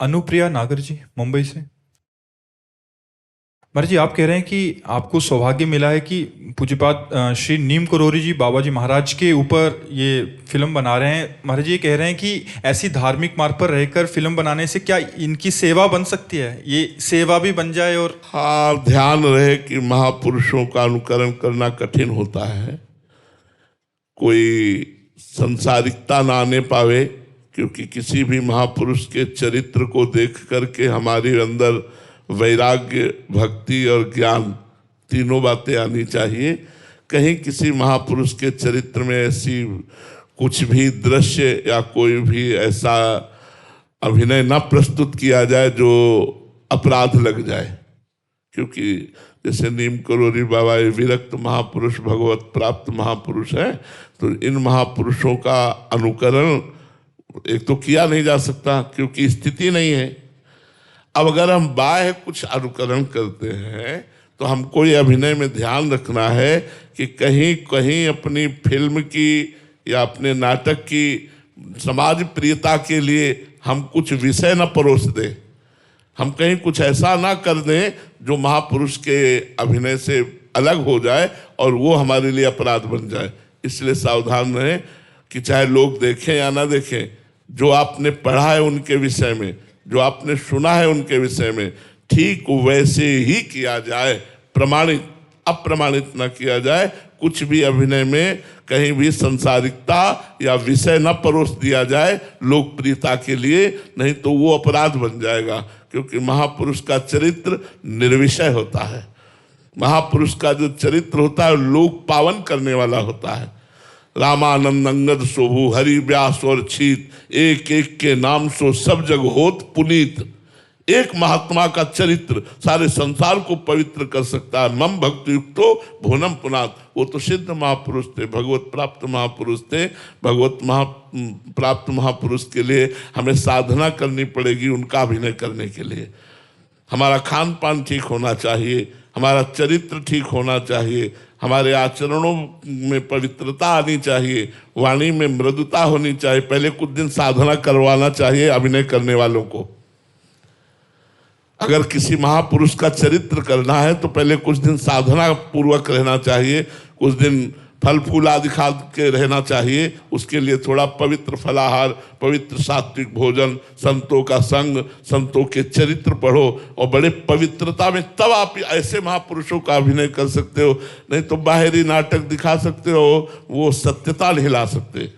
अनुप्रिया नागर जी मुंबई से। महाराज जी, आप कह रहे हैं कि आपको सौभाग्य मिला है कि पूज्यपाद श्री नीम करोली जी बाबा जी महाराज के ऊपर ये फिल्म बना रहे हैं। महाराज जी ये कह रहे हैं कि ऐसी धार्मिक मार्ग पर रहकर फिल्म बनाने से क्या इनकी सेवा बन सकती है, ये सेवा भी बन जाए? और हाँ, ध्यान रहे कि महापुरुषों का अनुकरण करना कठिन होता है। कोई संसारिकता ना आने पावे, क्योंकि किसी भी महापुरुष के चरित्र को देख करके हमारे अंदर वैराग्य, भक्ति और ज्ञान तीनों बातें आनी चाहिए। कहीं किसी महापुरुष के चरित्र में ऐसी कुछ भी दृश्य या कोई भी ऐसा अभिनय न प्रस्तुत किया जाए जो अपराध लग जाए, क्योंकि जैसे नीम करोली बाबा विरक्त महापुरुष, भगवत प्राप्त महापुरुष है, तो इन महापुरुषों का अनुकरण एक तो किया नहीं जा सकता क्योंकि स्थिति नहीं है। अब अगर हम बाह्य कुछ अनुकरण करते हैं तो हमको ये अभिनय में ध्यान रखना है कि कहीं कहीं अपनी फिल्म की या अपने नाटक की समाज प्रियता के लिए हम कुछ विषय न परोस दें, हम कहीं कुछ ऐसा ना कर दें जो महापुरुष के अभिनय से अलग हो जाए और वो हमारे लिए अपराध बन जाए। इसलिए सावधान रहें कि चाहे लोग देखें या ना देखें, जो आपने पढ़ा है उनके विषय में, जो आपने सुना है उनके विषय में, ठीक वैसे ही किया जाए, प्रमाणित अप्रमाणित न किया जाए। कुछ भी अभिनय में कहीं भी संसारिकता या विषय न परोस दिया जाए लोकप्रियता के लिए, नहीं तो वो अपराध बन जाएगा। क्योंकि महापुरुष का चरित्र निर्विषय होता है, महापुरुष का जो चरित्र होता है लोक पावन करने वाला होता है। रामानंद अंगद शोभु, हरि व्यास और छीत, एक एक के नाम सो सब जग होत पुनीत। एक महात्मा का चरित्र सारे संसार को पवित्र कर सकता है। मम भक्ति युक्तो भुवनम पुनात, वो तो सिद्ध महापुरुष थे, भगवत प्राप्त महापुरुष थे। भगवत प्राप्त महापुरुष के लिए हमें साधना करनी पड़ेगी उनका अभिनय करने के लिए। हमारा खान पान ठीक होना चाहिए, हमारा चरित्र ठीक होना चाहिए, हमारे आचरणों में पवित्रता आनी चाहिए, वाणी में मृदुता होनी चाहिए। पहले कुछ दिन साधना करवाना चाहिए अभिनय करने वालों को। अगर किसी महापुरुष का चरित्र करना है तो पहले कुछ दिन साधना पूर्वक रहना चाहिए, कुछ दिन फल फूल आदि खा के रहना चाहिए। उसके लिए थोड़ा पवित्र फलाहार, पवित्र सात्विक भोजन, संतों का संग, संतों के चरित्र पढ़ो और बड़े पवित्रता में तब आप ऐसे महापुरुषों का अभिनय कर सकते हो। नहीं तो बाहरी नाटक दिखा सकते हो, वो सत्यता नहीं ला सकते।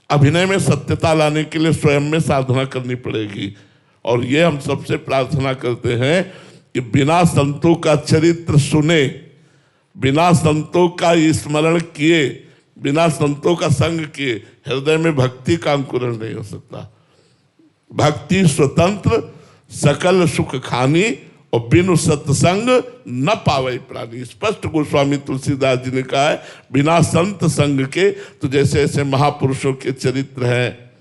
अभिनय में सत्यता लाने के लिए स्वयं में साधना करनी पड़ेगी। और ये हम सबसे प्रार्थना करते हैं कि बिना संतों का चरित्र सुने, बिना संतों का स्मरण किए, बिना संतों का संग किए हृदय में भक्ति का अंकुरण नहीं हो सकता। भक्ति स्वतंत्र सकल सुख खानी और बिनु सत्संग न पावे प्राणी। स्पष्ट गोस्वामी तुलसीदास जी ने कहा है, बिना संत संग के तो जैसे ऐसे महापुरुषों के चरित्र हैं,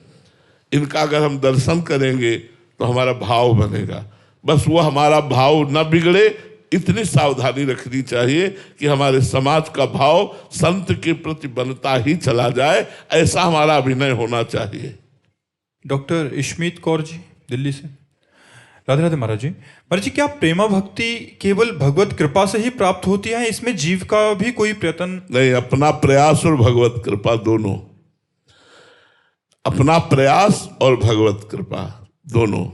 इनका अगर हम दर्शन करेंगे तो हमारा भाव बनेगा। बस वो हमारा भाव न बिगड़े, इतनी सावधानी रखनी चाहिए कि हमारे समाज का भाव संत के प्रति बनता ही चला जाए, ऐसा हमारा अभिनय होना चाहिए। डॉक्टर इश्मीत कौर जी दिल्ली से। राधे राधे महाराज जी। महाराज जी, क्या प्रेमा भक्ति केवल भगवत कृपा से ही प्राप्त होती है, इसमें जीव का भी कोई प्रयत्न नहीं? अपना प्रयास और भगवत कृपा दोनों, अपना प्रयास और भगवत कृपा दोनों।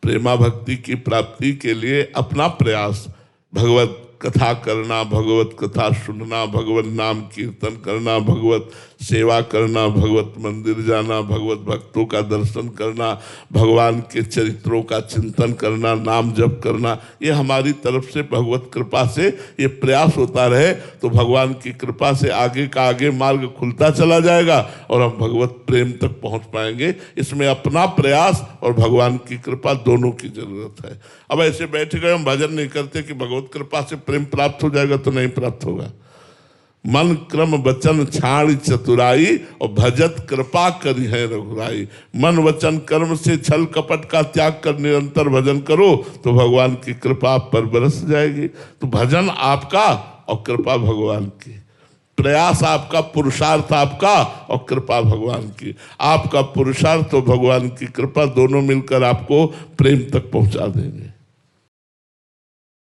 प्रेमा भक्ति की प्राप्ति के लिए अपना प्रयास, भगवत कथा करना, भगवत कथा सुनना, भगवत नाम कीर्तन करना, भगवत सेवा करना, भगवत मंदिर जाना, भगवत भक्तों का दर्शन करना, भगवान के चरित्रों का चिंतन करना, नाम जप करना, ये हमारी तरफ से भगवत कृपा से ये प्रयास होता रहे तो भगवान की कृपा से आगे का आगे मार्ग खुलता चला जाएगा और हम भगवत प्रेम तक पहुंच पाएंगे। इसमें अपना प्रयास और भगवान की कृपा दोनों की जरूरत है। अब ऐसे बैठ गए हम भजन नहीं करते कि भगवत कृपा से प्रेम प्राप्त हो जाएगा, तो नहीं प्राप्त होगा। मन क्रम वचन छाड़ चतुराई और भजत कृपा करी है रघुराई। मन वचन कर्म से छल कपट का त्याग कर निरंतर भजन करो तो भगवान की कृपा आप पर बरस जाएगी। तो भजन आपका और कृपा भगवान की। प्रयास आपका, पुरुषार्थ आपका और कृपा भगवान की। आपका पुरुषार्थ और भगवान की कृपा दोनों मिलकर आपको प्रेम तक पहुंचा देंगे।